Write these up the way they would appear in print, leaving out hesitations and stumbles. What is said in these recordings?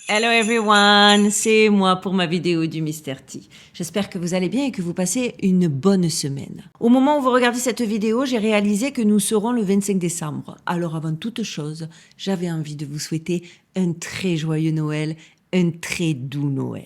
Hello everyone, c'est moi pour ma vidéo du Mr. T. J'espère que vous allez bien et que vous passez une bonne semaine. Au moment où vous regardez cette vidéo, j'ai réalisé que nous serons le 25 décembre. Alors avant toute chose, j'avais envie de vous souhaiter un très joyeux Noël, un très doux Noël.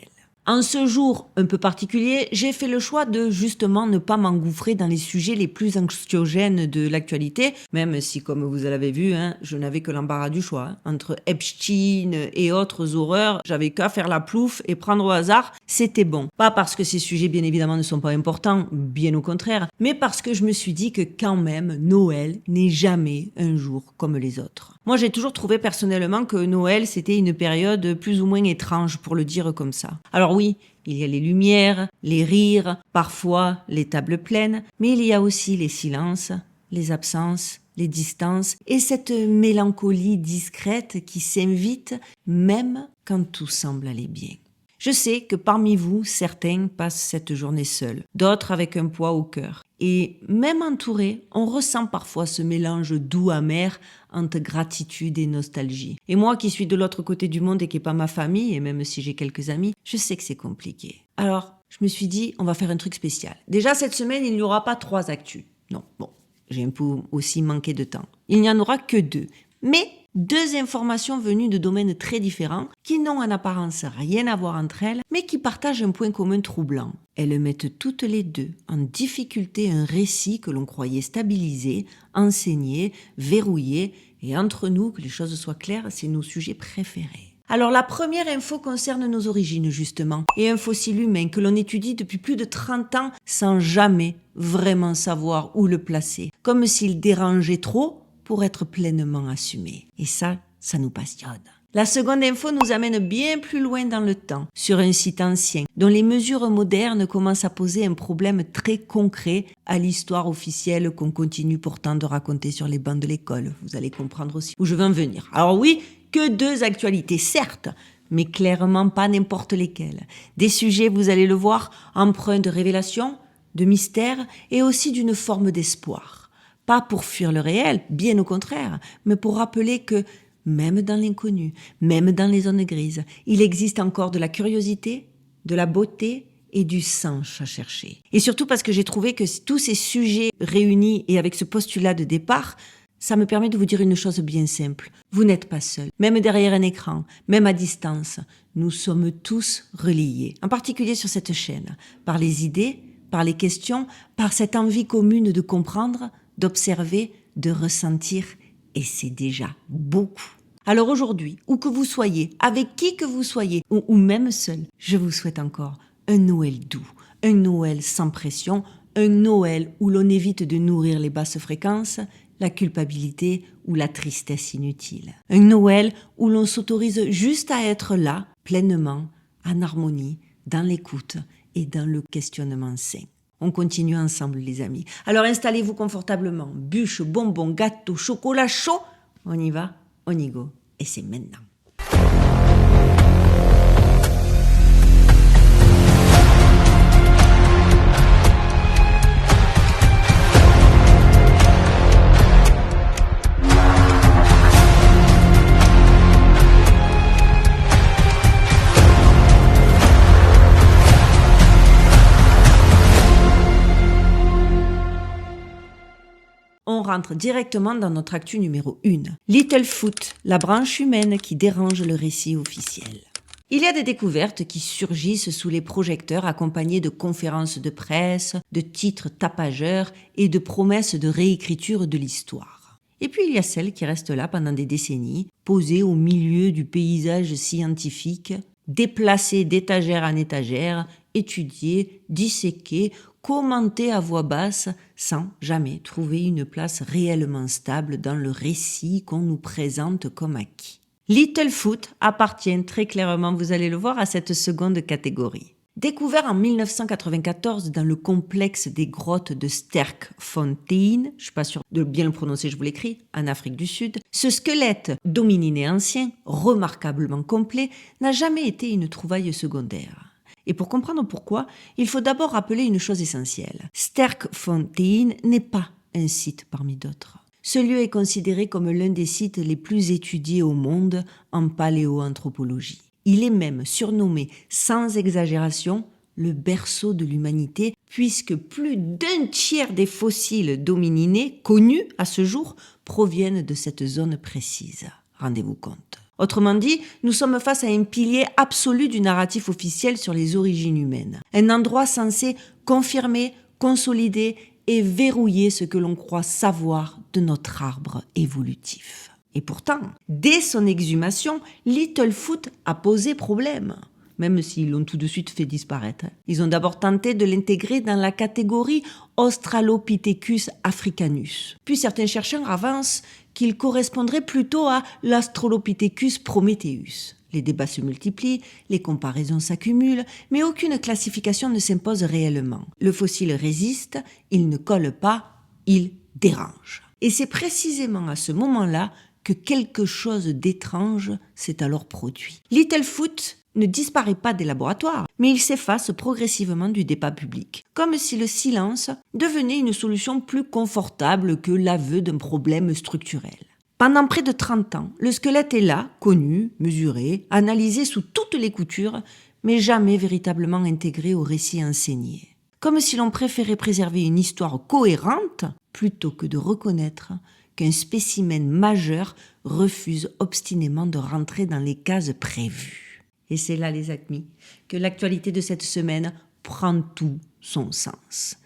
En ce jour un peu particulier, j'ai fait le choix de justement ne pas m'engouffrer dans les sujets les plus anxiogènes de l'actualité, même si, comme vous l'avez vu, je n'avais que l'embarras du choix. Entre Epstein et autres horreurs, j'avais qu'à faire la plouffe et prendre au hasard, c'était bon. Pas parce que ces sujets, bien évidemment, ne sont pas importants, bien au contraire, mais parce que je me suis dit que quand même, Noël n'est jamais un jour comme les autres. Moi, j'ai toujours trouvé personnellement que Noël, c'était une période plus ou moins étrange, pour le dire comme ça. Alors oui, il y a les lumières, les rires, parfois les tables pleines, mais il y a aussi les silences, les absences, les distances et cette mélancolie discrète qui s'invite même quand tout semble aller bien. Je sais que parmi vous, certains passent cette journée seuls, d'autres avec un poids au cœur. Et même entourés, on ressent parfois ce mélange doux-amer entre gratitude et nostalgie. Et moi qui suis de l'autre côté du monde et qui n'est pas ma famille, et même si j'ai quelques amis, je sais que c'est compliqué. Alors, je me suis dit, on va faire un truc spécial. Déjà, cette semaine, il n'y aura pas 3 actus. Non, bon, j'ai un peu aussi manqué de temps. Il n'y en aura que 2. Mais 2 informations venues de domaines très différents, qui n'ont en apparence rien à voir entre elles, mais qui partagent un point commun troublant. Elles mettent toutes les deux en difficulté un récit que l'on croyait stabilisé, enseigné, verrouillé, et entre nous, que les choses soient claires, c'est nos sujets préférés. Alors la première info concerne nos origines justement, et un fossile humain que l'on étudie depuis plus de 30 ans sans jamais vraiment savoir où le placer, comme s'il dérangeait trop pour être pleinement assumé. Et ça nous passionne. La seconde info nous amène bien plus loin dans le temps, sur un site ancien, dont les mesures modernes commencent à poser un problème très concret à l'histoire officielle qu'on continue pourtant de raconter sur les bancs de l'école. Vous allez comprendre aussi où je veux en venir. Alors oui, que 2 actualités, certes, mais clairement pas n'importe lesquelles. Des sujets, vous allez le voir, empreints de révélation, de mystère et aussi d'une forme d'espoir. Pas pour fuir le réel, bien au contraire, mais pour rappeler que même dans l'inconnu, même dans les zones grises, il existe encore de la curiosité, de la beauté et du sens à chercher. Et surtout parce que j'ai trouvé que tous ces sujets réunis et avec ce postulat de départ, ça me permet de vous dire une chose bien simple. Vous n'êtes pas seul, même derrière un écran, même à distance. Nous sommes tous reliés, en particulier sur cette chaîne, par les idées, par les questions, par cette envie commune de comprendre, d'observer, de ressentir, et c'est déjà beaucoup. Alors aujourd'hui, où que vous soyez, avec qui que vous soyez, ou même seul, je vous souhaite encore un Noël doux, un Noël sans pression, un Noël où l'on évite de nourrir les basses fréquences, la culpabilité ou la tristesse inutile. Un Noël où l'on s'autorise juste à être là, pleinement, en harmonie, dans l'écoute et dans le questionnement sain. On continue ensemble les amis. Alors installez-vous confortablement, bûches, bonbons, gâteaux, chocolat chaud. On y va, on y go. Et c'est maintenant. On rentre directement dans notre actu numéro 1. Littlefoot, la branche humaine qui dérange le récit officiel. Il y a des découvertes qui surgissent sous les projecteurs accompagnées de conférences de presse, de titres tapageurs et de promesses de réécriture de l'histoire. Et puis il y a celles qui restent là pendant des décennies, posées au milieu du paysage scientifique, déplacées d'étagère en étagère, étudiées, disséquées, commenter à voix basse sans jamais trouver une place réellement stable dans le récit qu'on nous présente comme acquis. Littlefoot appartient très clairement, vous allez le voir, à cette seconde catégorie. Découvert en 1994 dans le complexe des grottes de Sterkfontein, je ne suis pas sûre de bien le prononcer, je vous l'écris, en Afrique du Sud, ce squelette d'homininés ancien, remarquablement complet, n'a jamais été une trouvaille secondaire. Et pour comprendre pourquoi, il faut d'abord rappeler une chose essentielle. Sterkfontein n'est pas un site parmi d'autres. Ce lieu est considéré comme l'un des sites les plus étudiés au monde en paléoanthropologie. Il est même surnommé, sans exagération, le berceau de l'humanité, puisque plus d'un tiers des fossiles d'hominidés connus à ce jour proviennent de cette zone précise. Rendez-vous compte. Autrement dit, nous sommes face à un pilier absolu du narratif officiel sur les origines humaines. Un endroit censé confirmer, consolider et verrouiller ce que l'on croit savoir de notre arbre évolutif. Et pourtant, dès son exhumation, Littlefoot a posé problème. Même s'ils l'ont tout de suite fait disparaître. Ils ont d'abord tenté de l'intégrer dans la catégorie Australopithecus africanus. Puis certains chercheurs avancent qu'il correspondrait plutôt à l'Australopithecus prometheus. Les débats se multiplient, les comparaisons s'accumulent, mais aucune classification ne s'impose réellement. Le fossile résiste, il ne colle pas, il dérange. Et c'est précisément à ce moment-là que quelque chose d'étrange s'est alors produit. Littlefoot ne disparaît pas des laboratoires, mais il s'efface progressivement du débat public, comme si le silence devenait une solution plus confortable que l'aveu d'un problème structurel. Pendant près de 30 ans, le squelette est là, connu, mesuré, analysé sous toutes les coutures, mais jamais véritablement intégré au récit enseigné. Comme si l'on préférait préserver une histoire cohérente plutôt que de reconnaître qu'un spécimen majeur refuse obstinément de rentrer dans les cases prévues. Et c'est là, les amis, que l'actualité de cette semaine prend tout son sens.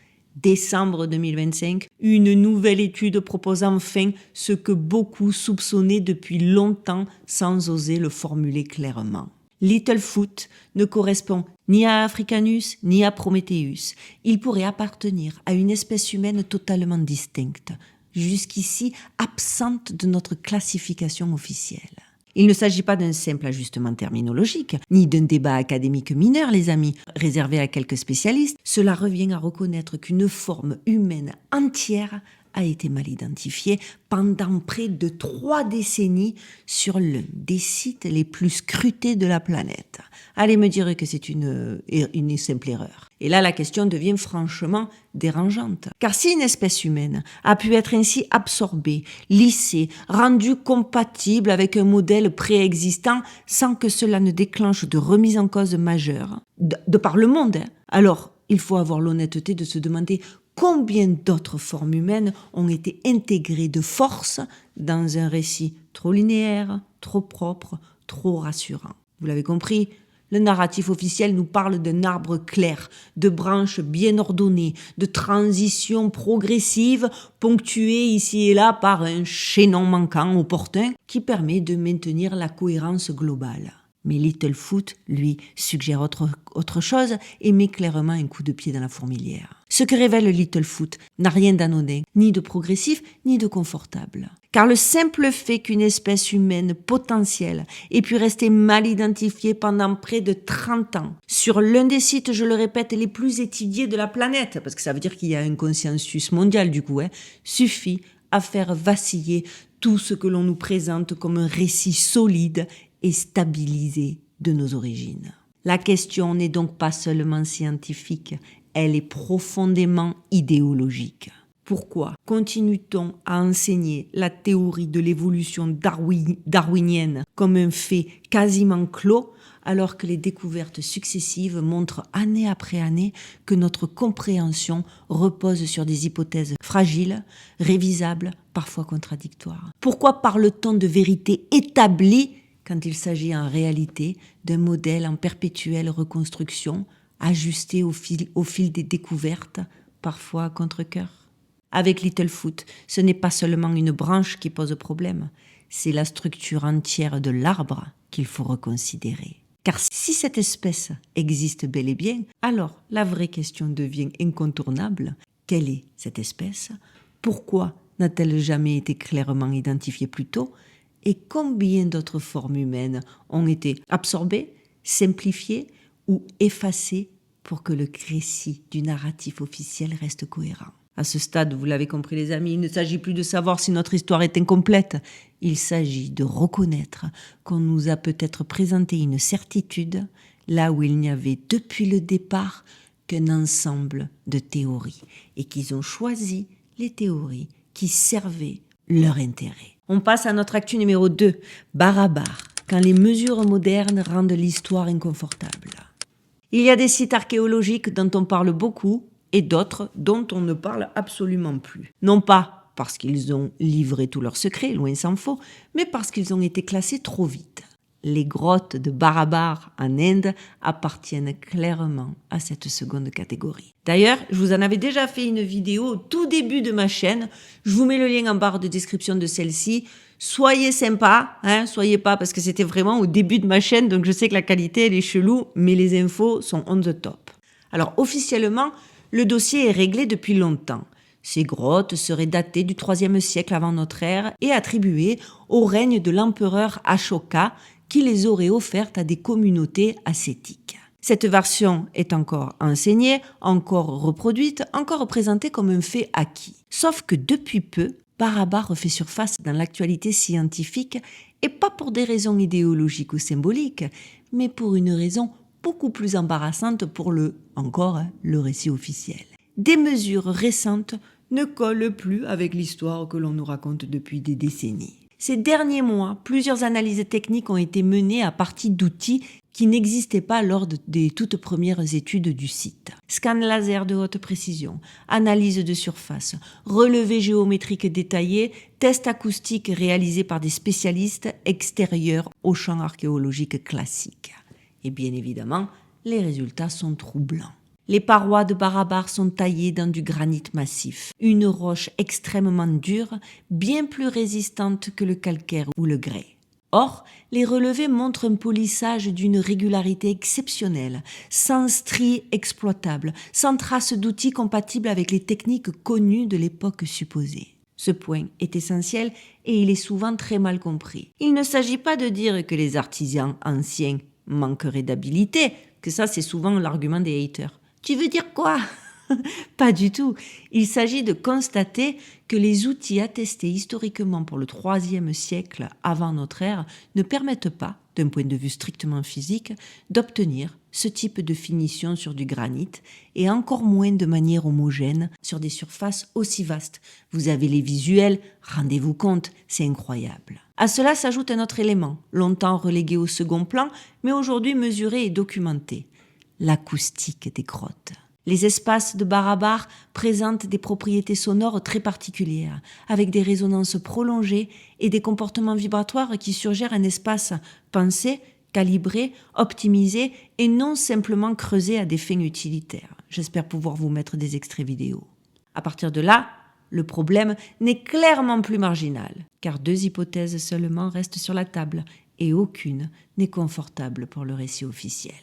Décembre 2025, une nouvelle étude propose enfin ce que beaucoup soupçonnaient depuis longtemps sans oser le formuler clairement. Littlefoot ne correspond ni à Africanus ni à Prometheus. Il pourrait appartenir à une espèce humaine totalement distincte, jusqu'ici absente de notre classification officielle. Il ne s'agit pas d'un simple ajustement terminologique, ni d'un débat académique mineur, les amis, réservé à quelques spécialistes. Cela revient à reconnaître qu'une forme humaine entière a été mal identifiée pendant près de 3 décennies sur l'un des sites les plus scrutés de la planète. Allez me dire que c'est une simple erreur. Et là, la question devient franchement dérangeante. Car si une espèce humaine a pu être ainsi absorbée, lissée, rendue compatible avec un modèle préexistant sans que cela ne déclenche de remise en cause majeure, de par le monde, alors il faut avoir l'honnêteté de se demander combien d'autres formes humaines ont été intégrées de force dans un récit trop linéaire, trop propre, trop rassurant. Vous l'avez compris, le narratif officiel nous parle d'un arbre clair, de branches bien ordonnées, de transitions progressives ponctuées ici et là par un chaînon manquant opportun qui permet de maintenir la cohérence globale. Mais Littlefoot, lui, suggère autre chose et met clairement un coup de pied dans la fourmilière. Ce que révèle Littlefoot n'a rien d'anodin, ni de progressif, ni de confortable. Car le simple fait qu'une espèce humaine potentielle ait pu rester mal identifiée pendant près de 30 ans, sur l'un des sites, je le répète, les plus étudiés de la planète, parce que ça veut dire qu'il y a un consensus mondial du coup, suffit à faire vaciller tout ce que l'on nous présente comme un récit solide et stabilisé de nos origines. La question n'est donc pas seulement scientifique, elle est profondément idéologique. Pourquoi continue-t-on à enseigner la théorie de l'évolution darwinienne comme un fait quasiment clos, alors que les découvertes successives montrent année après année que notre compréhension repose sur des hypothèses fragiles, révisables, parfois contradictoires? Pourquoi parle-t-on de vérité établie quand il s'agit en réalité d'un modèle en perpétuelle reconstruction, ajusté au fil des découvertes, parfois à contre-cœur? Avec Littlefoot, ce n'est pas seulement une branche qui pose problème, c'est la structure entière de l'arbre qu'il faut reconsidérer. Car si cette espèce existe bel et bien, alors la vraie question devient incontournable. Quelle est cette espèce? Pourquoi n'a-t-elle jamais été clairement identifiée plus tôt? Et combien d'autres formes humaines ont été absorbées, simplifiées ou effacées pour que le récit du narratif officiel reste cohérent? À ce stade, vous l'avez compris les amis, il ne s'agit plus de savoir si notre histoire est incomplète. Il s'agit de reconnaître qu'on nous a peut-être présenté une certitude là où il n'y avait depuis le départ qu'un ensemble de théories et qu'ils ont choisi les théories qui servaient leur intérêt. On passe à notre actu numéro 2, Barabar. quand les mesures modernes rendent l'histoire inconfortable. Il y a des sites archéologiques dont on parle beaucoup et d'autres dont on ne parle absolument plus. Non pas parce qu'ils ont livré tous leurs secrets, loin s'en faut, mais parce qu'ils ont été classés trop vite. Les grottes de Barabar en Inde appartiennent clairement à cette seconde catégorie. D'ailleurs, je vous en avais déjà fait une vidéo au tout début de ma chaîne. Je vous mets le lien en barre de description de celle-ci. Soyez sympa, soyez pas, parce que c'était vraiment au début de ma chaîne, donc je sais que la qualité elle est chelou, mais les infos sont on the top. Alors officiellement, le dossier est réglé depuis longtemps. Ces grottes seraient datées du IIIe siècle avant notre ère et attribuées au règne de l'empereur Ashoka, qui les aurait offertes à des communautés ascétiques. Cette version est encore enseignée, encore reproduite, encore présentée comme un fait acquis. Sauf que depuis peu, Barabar refait surface dans l'actualité scientifique, et pas pour des raisons idéologiques ou symboliques, mais pour une raison beaucoup plus embarrassante pour le récit officiel. Des mesures récentes ne collent plus avec l'histoire que l'on nous raconte depuis des décennies. Ces derniers mois, plusieurs analyses techniques ont été menées à partir d'outils qui n'existaient pas lors des toutes premières études du site. Scan laser de haute précision, analyse de surface, relevés géométriques détaillés, tests acoustiques réalisés par des spécialistes extérieurs aux champs archéologiques classiques. Et bien évidemment, les résultats sont troublants. Les parois de Barabar sont taillées dans du granit massif, une roche extrêmement dure, bien plus résistante que le calcaire ou le grès. Or, les relevés montrent un polissage d'une régularité exceptionnelle, sans stries exploitables, sans traces d'outils compatibles avec les techniques connues de l'époque supposée. Ce point est essentiel et il est souvent très mal compris. Il ne s'agit pas de dire que les artisans anciens manqueraient d'habilité, que ça c'est souvent l'argument des haters. Tu veux dire quoi? Pas du tout. Il s'agit de constater que les outils attestés historiquement pour le IIIe siècle avant notre ère ne permettent pas, d'un point de vue strictement physique, d'obtenir ce type de finition sur du granit et encore moins de manière homogène sur des surfaces aussi vastes. Vous avez les visuels, rendez-vous compte, c'est incroyable. À cela s'ajoute un autre élément, longtemps relégué au second plan, mais aujourd'hui mesuré et documenté. L'acoustique des grottes. Les espaces de Barabar présentent des propriétés sonores très particulières, avec des résonances prolongées et des comportements vibratoires qui suggèrent un espace pensé, calibré, optimisé et non simplement creusé à des fins utilitaires. J'espère pouvoir vous mettre des extraits vidéo. À partir de là, le problème n'est clairement plus marginal, car 2 hypothèses seulement restent sur la table et aucune n'est confortable pour le récit officiel.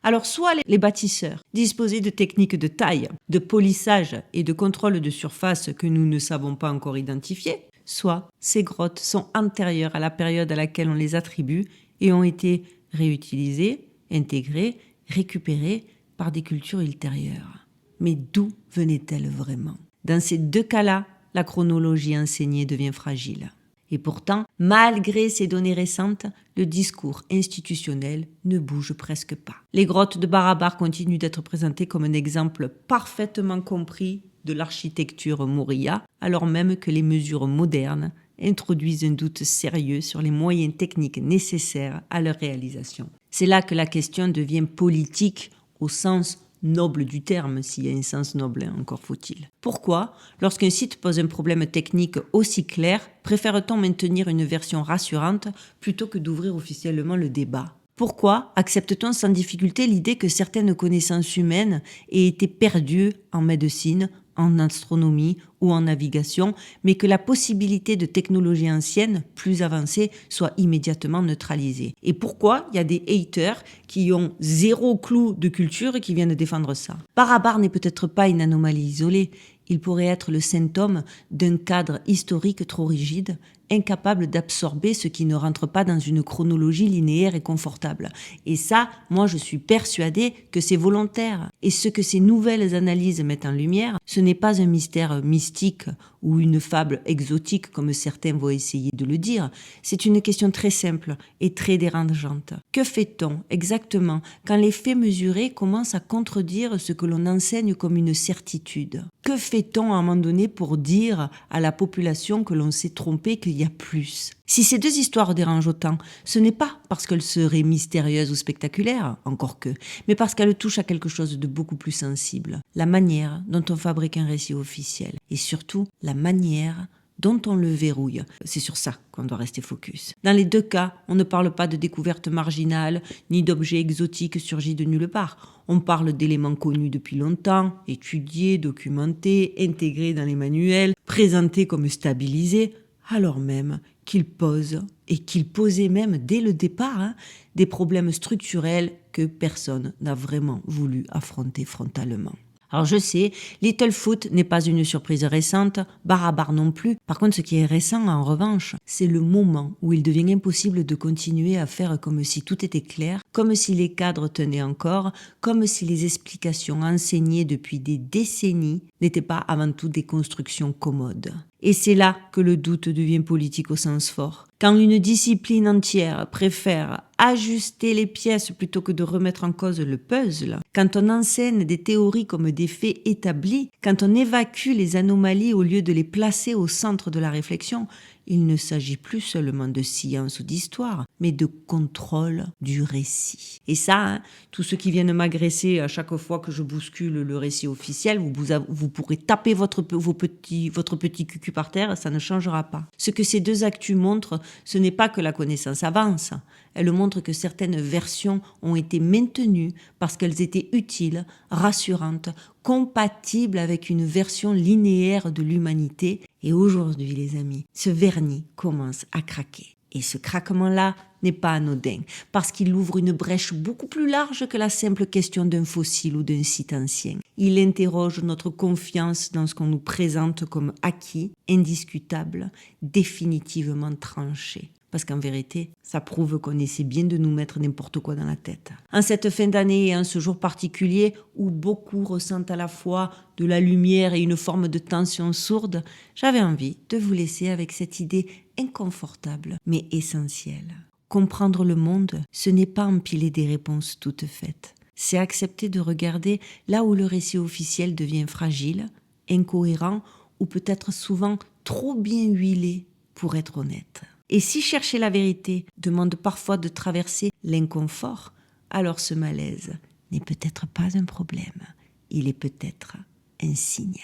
Alors soit les bâtisseurs disposaient de techniques de taille, de polissage et de contrôle de surface que nous ne savons pas encore identifier, soit ces grottes sont antérieures à la période à laquelle on les attribue et ont été réutilisées, intégrées, récupérées par des cultures ultérieures. Mais d'où venaient-elles vraiment? Dans ces 2 cas-là, la chronologie enseignée devient fragile. Et pourtant, malgré ces données récentes, le discours institutionnel ne bouge presque pas. Les grottes de Barabar continuent d'être présentées comme un exemple parfaitement compris de l'architecture Maurya, alors même que les mesures modernes introduisent un doute sérieux sur les moyens techniques nécessaires à leur réalisation. C'est là que la question devient politique au sens noble du terme, s'il y a un sens noble, encore faut-il. Pourquoi, lorsqu'un site pose un problème technique aussi clair, préfère-t-on maintenir une version rassurante plutôt que d'ouvrir officiellement le débat? Pourquoi accepte-t-on sans difficulté l'idée que certaines connaissances humaines aient été perdues en médecine, en astronomie ou en navigation, mais que la possibilité de technologies anciennes, plus avancées, soit immédiatement neutralisée? Et pourquoi il y a des haters qui ont 0 clou de culture et qui viennent défendre ça? Barabar n'est peut-être pas une anomalie isolée, il pourrait être le symptôme d'un cadre historique trop rigide, incapable d'absorber ce qui ne rentre pas dans une chronologie linéaire et confortable. Et ça, moi je suis persuadée que c'est volontaire. Et ce que ces nouvelles analyses mettent en lumière, ce n'est pas un mystère mystique ou une fable exotique comme certains vont essayer de le dire. C'est une question très simple et très dérangeante. Que fait-on exactement quand les faits mesurés commencent à contredire ce que l'on enseigne comme une certitude? Que fait-on à un moment donné pour dire à la population que l'on s'est trompé, qu'il y a plus? Si ces deux histoires dérangent autant, ce n'est pas parce qu'elles seraient mystérieuses ou spectaculaires, encore que, mais parce qu'elles touchent à quelque chose de beaucoup plus sensible. La manière dont on fabrique un récit officiel et surtout la manière dont on le verrouille. C'est sur ça qu'on doit rester focus. Dans les deux cas, on ne parle pas de découvertes marginales ni d'objets exotiques surgis de nulle part. On parle d'éléments connus depuis longtemps, étudiés, documentés, intégrés dans les manuels, présentés comme stabilisés, alors même qu'ils posent, et qu'ils posaient même dès le départ, des problèmes structurels que personne n'a vraiment voulu affronter frontalement. Alors je sais, Littlefoot n'est pas une surprise récente, Barabar non plus. Par contre, ce qui est récent, en revanche, c'est le moment où il devient impossible de continuer à faire comme si tout était clair, comme si les cadres tenaient encore, comme si les explications enseignées depuis des décennies n'étaient pas avant tout des constructions commodes. Et c'est là que le doute devient politique au sens fort. Quand une discipline entière préfère ajuster les pièces plutôt que de remettre en cause le puzzle, quand on enseigne des théories comme des faits établis, quand on évacue les anomalies au lieu de les placer au centre de la réflexion, il ne s'agit plus seulement de science ou d'histoire, mais de contrôle du récit. Et ça, tous ceux qui viennent m'agresser à chaque fois que je bouscule le récit officiel, vous pourrez taper votre petit cucu par terre, ça ne changera pas. Ce que ces deux actus montrent, ce n'est pas que la connaissance avance. Elle montre que certaines versions ont été maintenues parce qu'elles étaient utiles, rassurantes, compatibles avec une version linéaire de l'humanité. Et aujourd'hui, les amis, ce vernis commence à craquer. Et ce craquement-là n'est pas anodin, parce qu'il ouvre une brèche beaucoup plus large que la simple question d'un fossile ou d'un site ancien. Il interroge notre confiance dans ce qu'on nous présente comme acquis, indiscutable, définitivement tranché. Parce qu'en vérité, ça prouve qu'on essaie bien de nous mettre n'importe quoi dans la tête. En cette fin d'année et en ce jour particulier où beaucoup ressentent à la fois de la lumière et une forme de tension sourde, j'avais envie de vous laisser avec cette idée inconfortable mais essentielle. Comprendre le monde, ce n'est pas empiler des réponses toutes faites. C'est accepter de regarder là où le récit officiel devient fragile, incohérent ou peut-être souvent trop bien huilé pour être honnête. Et si chercher la vérité demande parfois de traverser l'inconfort, alors ce malaise n'est peut-être pas un problème, il est peut-être un signal.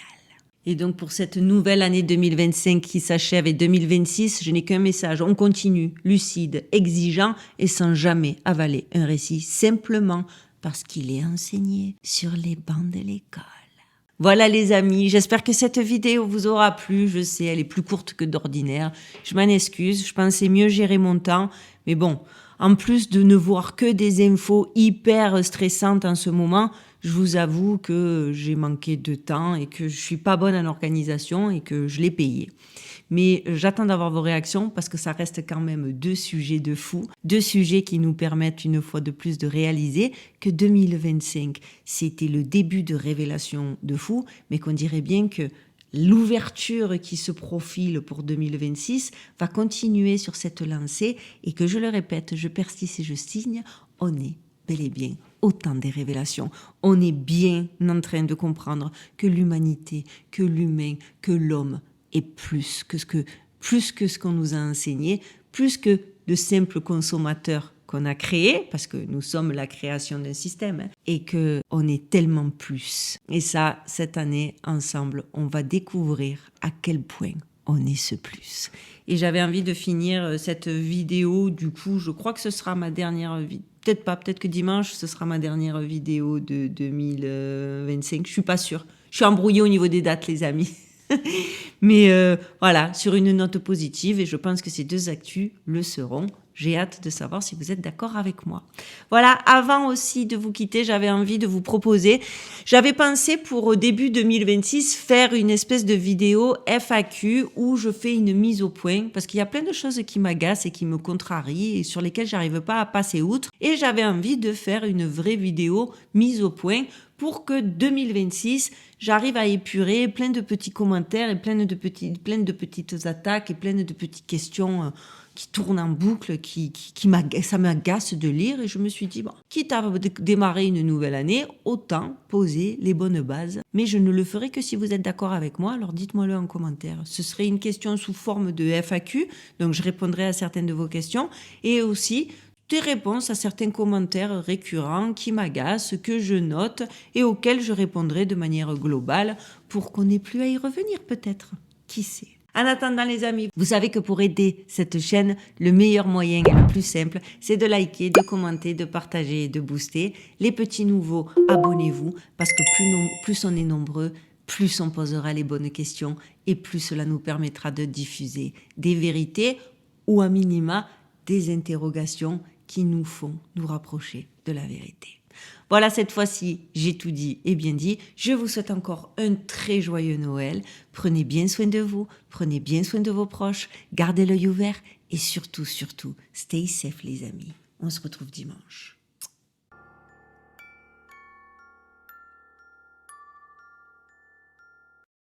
Et donc pour cette nouvelle année 2025 qui s'achève et 2026, je n'ai qu'un message, on continue, lucide, exigeant et sans jamais avaler un récit simplement parce qu'il est enseigné sur les bancs de l'école. Voilà les amis, j'espère que cette vidéo vous aura plu. Je sais, elle est plus courte que d'ordinaire. Je m'en excuse, je pensais mieux gérer mon temps. Mais bon, en plus de ne voir que des infos hyper stressantes en ce moment, je vous avoue que j'ai manqué de temps et que je suis pas bonne en organisation et que je l'ai payé. Mais j'attends d'avoir vos réactions parce que ça reste quand même deux sujets de fou, deux sujets qui nous permettent une fois de plus de réaliser que 2025, c'était le début de révélation de fou, mais qu'on dirait bien que l'ouverture qui se profile pour 2026 va continuer sur cette lancée et que, je le répète, je persiste et je signe, on est bel et bien au temps des révélations. On est bien en train de comprendre que l'humanité, que l'humain, que l'homme est plus que ce qu'on nous a enseigné, plus que de simples consommateurs qu'on a créés, parce que nous sommes la création d'un système, et qu'on est tellement plus. Et ça, cette année, ensemble, on va découvrir à quel point on est ce plus. Et j'avais envie de finir cette vidéo, du coup, je crois que ce sera ma dernière vidéo. Peut-être pas, peut-être que dimanche, ce sera ma dernière vidéo de 2025. Je suis pas sûre. Je suis embrouillée au niveau des dates, les amis. Mais voilà, sur une note positive, et je pense que ces deux actus le seront. J'ai hâte de savoir si vous êtes d'accord avec moi. Voilà, avant aussi de vous quitter, j'avais envie de vous proposer, j'avais pensé pour début 2026 faire une espèce de vidéo FAQ où je fais une mise au point parce qu'il y a plein de choses qui m'agacent et qui me contrarient et sur lesquelles j'arrive pas à passer outre et j'avais envie de faire une vraie vidéo mise au point pour que 2026, j'arrive à épurer plein de petits commentaires et plein de petites attaques et plein de petites questions qui tournent en boucle, ça m'agace de lire. Et je me suis dit, bon, quitte à démarrer une nouvelle année, autant poser les bonnes bases. Mais je ne le ferai que si vous êtes d'accord avec moi, alors dites-moi-le en commentaire. Ce serait une question sous forme de FAQ, donc je répondrai à certaines de vos questions, et aussi des réponses à certains commentaires récurrents qui m'agacent, que je note et auxquels je répondrai de manière globale pour qu'on n'ait plus à y revenir peut-être. Qui sait? En attendant les amis, vous savez que pour aider cette chaîne, le meilleur moyen et le plus simple, c'est de liker, de commenter, de partager et de booster. Les petits nouveaux, abonnez-vous parce que plus on est nombreux, plus on posera les bonnes questions et plus cela nous permettra de diffuser des vérités ou à minima des interrogations qui nous font nous rapprocher de la vérité. Voilà, cette fois-ci, j'ai tout dit et bien dit. Je vous souhaite encore un très joyeux Noël. Prenez bien soin de vous, prenez bien soin de vos proches, gardez l'œil ouvert et surtout, stay safe les amis. On se retrouve dimanche.